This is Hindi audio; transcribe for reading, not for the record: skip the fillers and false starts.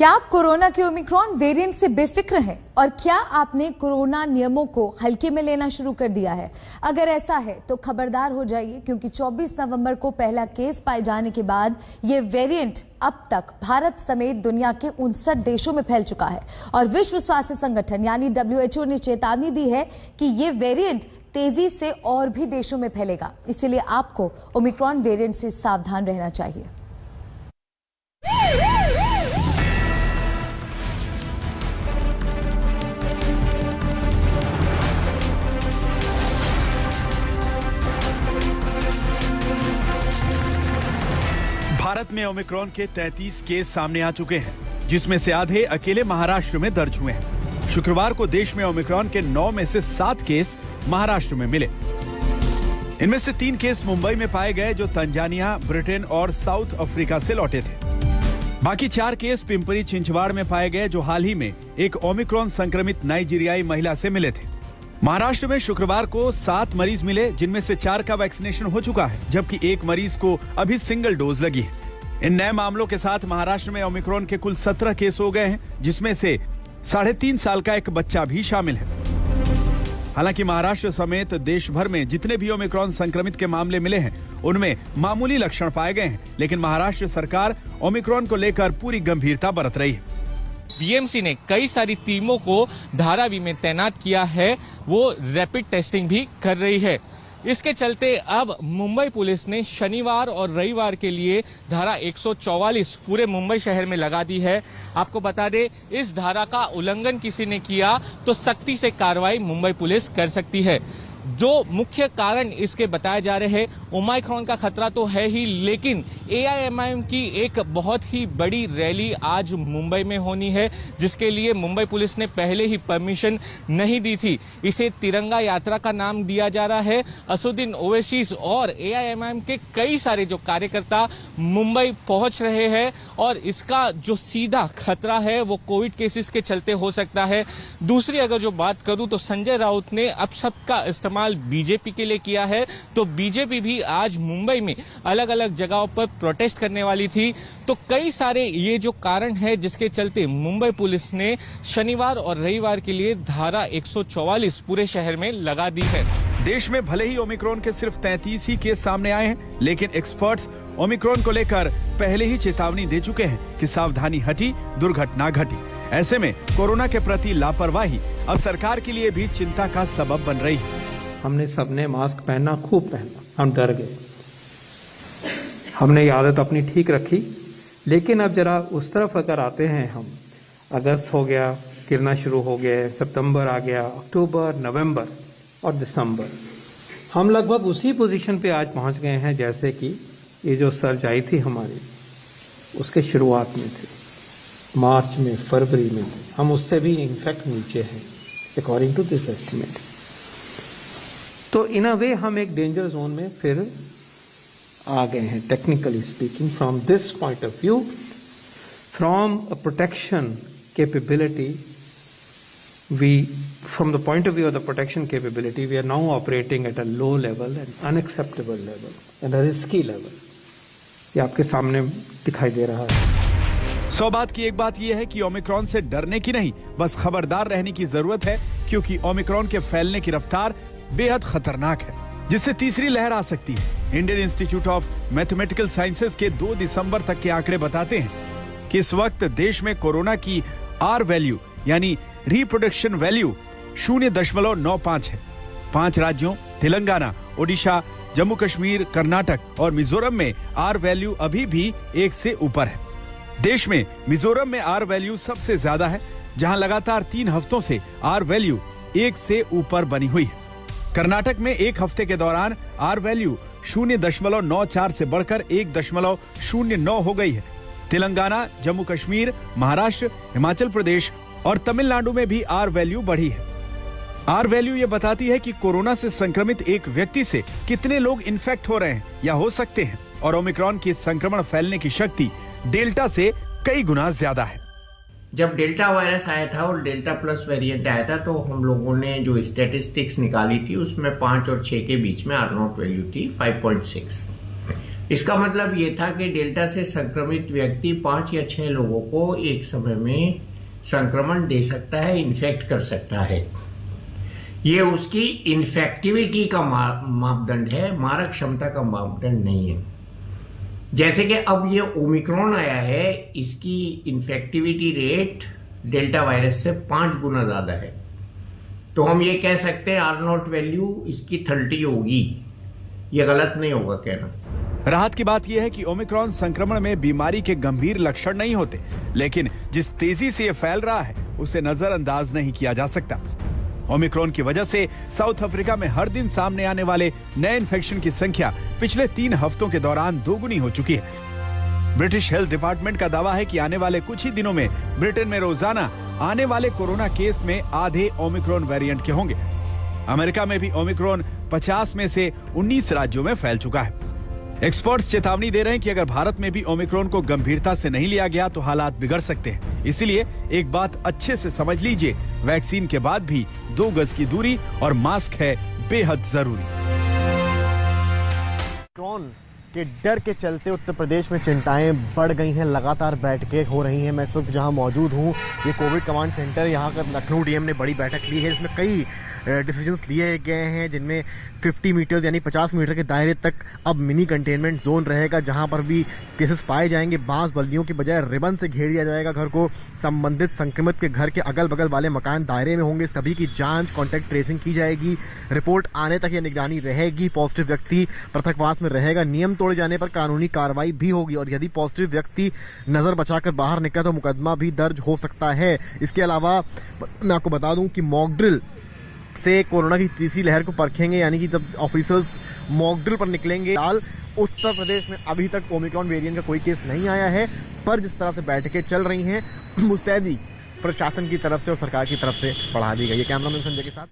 क्या आप कोरोना के ओमिक्रॉन वेरिएंट से बेफिक्र हैं और क्या आपने कोरोना नियमों को हल्के में लेना शुरू कर दिया है? अगर ऐसा है तो खबरदार हो जाइए, क्योंकि 24 नवंबर को पहला केस पाए जाने के बाद ये वेरिएंट अब तक भारत समेत दुनिया के 59 देशों में फैल चुका है और विश्व स्वास्थ्य संगठन यानी WHO ने चेतावनी दी है कि ये वेरिएंट तेजी से और भी देशों में फैलेगा। इसीलिए आपको ओमिक्रॉन वेरिएंट से सावधान रहना चाहिए। भारत में ओमिक्रॉन के 33 केस सामने आ चुके हैं, जिसमें से आधे अकेले महाराष्ट्र में दर्ज हुए हैं। शुक्रवार को देश में ओमिक्रॉन के 9 में से 7 केस महाराष्ट्र में मिले। इनमें से 3 केस मुंबई में पाए गए, जो तंजानिया, ब्रिटेन और साउथ अफ्रीका से लौटे थे। बाकी 4 केस पिंपरी चिंचवाड़ में पाए गए, जो हाल ही में एक ओमिक्रॉन संक्रमित नाइजीरियाई महिला से मिले थे। महाराष्ट्र में शुक्रवार को 7 मरीज मिले, जिनमें से 4 का वैक्सीनेशन हो चुका है, जबकि 1 मरीज को अभी सिंगल डोज लगी है। इन नए मामलों के साथ महाराष्ट्र में ओमिक्रॉन के कुल 17 केस हो गए हैं, जिसमें से 3.5 साल का एक बच्चा भी शामिल है। हालांकि महाराष्ट्र समेत देश भर में जितने भी ओमिक्रॉन संक्रमित के मामले मिले हैं, उनमें मामूली लक्षण पाए गए हैं, लेकिन महाराष्ट्र सरकार ओमिक्रॉन को लेकर पूरी गंभीरता बरत रही है। बीएमसी ने कई सारी टीमों को धारावी में तैनात किया है, वो रैपिड टेस्टिंग भी कर रही है। इसके चलते अब मुंबई पुलिस ने शनिवार और रविवार के लिए धारा 144 पूरे मुंबई शहर में लगा दी है। आपको बता दें, इस धारा का उल्लंघन किसी ने किया तो सख्ती से कार्रवाई मुंबई पुलिस कर सकती है। जो मुख्य कारण इसके बताए जा रहे हैं, ओमिक्रॉन का खतरा तो है ही, लेकिन AIMIM की एक बहुत ही बड़ी रैली आज मुंबई में होनी है, जिसके लिए मुंबई पुलिस ने पहले ही परमिशन नहीं दी थी। इसे तिरंगा यात्रा का नाम दिया जा रहा है। असुद्दीन ओवैसी और AIMIM के कई सारे जो कार्यकर्ता मुंबई पहुंच रहे हैं और इसका जो सीधा खतरा है वो कोविड केसेस के चलते हो सकता है। दूसरी अगर जो बात करूं तो संजय राउत ने अपशब्द का इस्तेमाल बीजेपी के लिए किया है, तो बीजेपी भी आज मुंबई में अलग अलग जगहों पर प्रोटेस्ट करने वाली थी। तो कई सारे ये जो कारण है जिसके चलते मुंबई पुलिस ने शनिवार और रविवार के लिए धारा 144 पूरे शहर में लगा दी है। देश में भले ही ओमिक्रॉन के सिर्फ 33 ही केस सामने आए हैं, लेकिन एक्सपर्ट्स ओमिक्रॉन को लेकर पहले ही चेतावनी दे चुके हैं कि सावधानी हटी, दुर्घटना घटी। ऐसे में कोरोना के प्रति लापरवाही अब सरकार के लिए भी चिंता का सबब बन रही है। हमने सबने मास्क पहना, खूब पहना, हम डर गए, हमने ये आदत अपनी ठीक रखी। लेकिन अब जरा उस तरफ अगर आते हैं हम, अगस्त हो गया, गिरना शुरू हो गया, सितंबर आ गया, अक्टूबर, नवंबर और दिसंबर, हम लगभग उसी पोजीशन पे आज पहुंच गए हैं जैसे कि ये जो सर्ज आई थी हमारी, उसके शुरुआत में थे, मार्च में, फरवरी में। हम उससे भी इनफैक्ट नीचे हैं अकॉर्डिंग टू दिस एस्टिमेट। तो इन अ वे हम एक डेंजर जोन में फिर आ गए हैं, technically speaking. From this point of view, from a protection capability, from the point of view of the protection capability, we are now operating at a low level and unacceptable level and a risky level. ये आपके सामने दिखाई दे रहा है। 100 बात की एक बात यह है कि ओमिक्रॉन से डरने की नहीं, बस खबरदार रहने की जरूरत है, क्योंकि ओमिक्रॉन के फैलने की रफ्तार बेहद खतरनाक है, जिससे तीसरी लहर आ सकती है। Indian institute of mathematical sciences के 2 दिसंबर तक के आंकड़े बताते हैं कि इस वक्त देश में कोरोना की R वैल्यू यानी रिप्रोडक्शन वैल्यू 0.95 है। 5 राज्यों तेलंगाना, ओडिशा, जम्मू कश्मीर, कर्नाटक और मिजोरम में R वैल्यू अभी भी 1 से ऊपर है। देश में मिजोरम में R वैल्यू सबसे ज्यादा है, जहां लगातार 3 हफ्तों से R वैल्यू 1 से ऊपर बनी हुई है। कर्नाटक में 1 हफ्ते के दौरान R वैल्यू 0.94 से बढ़कर 1.09 हो गई है। तेलंगाना, जम्मू कश्मीर, महाराष्ट्र, हिमाचल प्रदेश और तमिलनाडु में भी R वैल्यू बढ़ी है। R वैल्यू ये बताती है कि कोरोना से संक्रमित एक व्यक्ति से कितने लोग इन्फेक्ट हो रहे हैं या हो सकते हैं, और ओमिक्रॉन की संक्रमण फैलने की शक्ति डेल्टा से कई गुना ज्यादा है। जब डेल्टा वायरस आया था और डेल्टा प्लस वेरिएंट आया था, तो हम लोगों ने जो स्टैटिस्टिक्स निकाली थी उसमें 5 और 6 के बीच में R0 वैल्यू थी 5.6। इसका मतलब ये था कि डेल्टा से संक्रमित व्यक्ति 5 या 6 लोगों को एक समय में संक्रमण दे सकता है, इन्फेक्ट कर सकता है। ये उसकी इन्फेक्टिविटी का मापदंड है, मारक क्षमता का मापदंड नहीं है। जैसे कि अब ये ओमिक्रॉन आया है, इसकी इन्फेक्टिविटी रेट डेल्टा वायरस से 5 गुना ज़्यादा है, तो हम ये कह सकते हैं R0 वैल्यू इसकी 30 होगी। ये गलत नहीं होगा कहना। राहत की बात यह है कि ओमिक्रॉन संक्रमण में बीमारी के गंभीर लक्षण नहीं होते, लेकिन जिस तेजी से यह फैल रहा है उसे नजरअंदाज नहीं किया जा सकता। ओमिक्रॉन की वजह से साउथ अफ्रीका में हर दिन सामने आने वाले नए इन्फेक्शन की संख्या पिछले 3 हफ्तों के दौरान दोगुनी हो चुकी है। ब्रिटिश हेल्थ डिपार्टमेंट का दावा है कि आने वाले कुछ ही दिनों में ब्रिटेन में रोजाना आने वाले कोरोना केस में आधे ओमिक्रॉन वेरिएंट के होंगे। अमेरिका में भी ओमिक्रॉन 50 में से 19 राज्यों में फैल चुका है। एक्सपर्ट्स चेतावनी दे रहे हैं कि अगर भारत में भी ओमिक्रॉन को गंभीरता से नहीं लिया गया तो हालात बिगड़ सकते हैं। इसलिए एक बात अच्छे से समझ लीजिए, वैक्सीन के बाद भी 2 गज की दूरी और मास्क है बेहद जरूरी। ओमिक्रॉन के डर के चलते उत्तर प्रदेश में चिंताएं बढ़ गई हैं, लगातार बैठकें हो रही हैं। मैं इस वक्त जहां मौजूद हूं, ये कोविड कमांड सेंटर, यहाँ का लखनऊ डीएम ने बड़ी बैठक ली है। इसमें कई डिसीजंस लिए गए हैं, जिनमें 50 मीटर यानी 50 मीटर के दायरे तक अब मिनी कंटेनमेंट जोन रहेगा, जहां पर भी केसेस पाए जाएंगे बांस बल्लियों के बजाय रिबन से घेर दिया जाएगा घर को। संबंधित संक्रमित के घर के अगल बगल वाले मकान दायरे में होंगे, सभी की जांच, कॉन्टैक्ट ट्रेसिंग की जाएगी। रिपोर्ट आने तक यह निगरानी रहेगी। पॉजिटिव व्यक्ति पृथकवास में रहेगा। नियम तोड़े जाने पर कानूनी कार्रवाई भी होगी और यदि पॉजिटिव व्यक्ति नजर बचाकर बाहर निकला तो मुकदमा भी दर्ज हो सकता है। इसके अलावा मैं आपको बता दूं कि मॉक ड्रिल से कोरोना की तीसरी लहर को परखेंगे, यानी कि जब ऑफिसर्स मॉक ड्रिल पर निकलेंगे। हाल उत्तर प्रदेश में अभी तक ओमिक्रॉन वेरिएंट का कोई केस नहीं आया है, पर जिस तरह से बैठकें चल रही हैं, मुस्तैदी प्रशासन की तरफ से और सरकार की तरफ से बढ़ा दी गई है। कैमरामैन संजय के साथ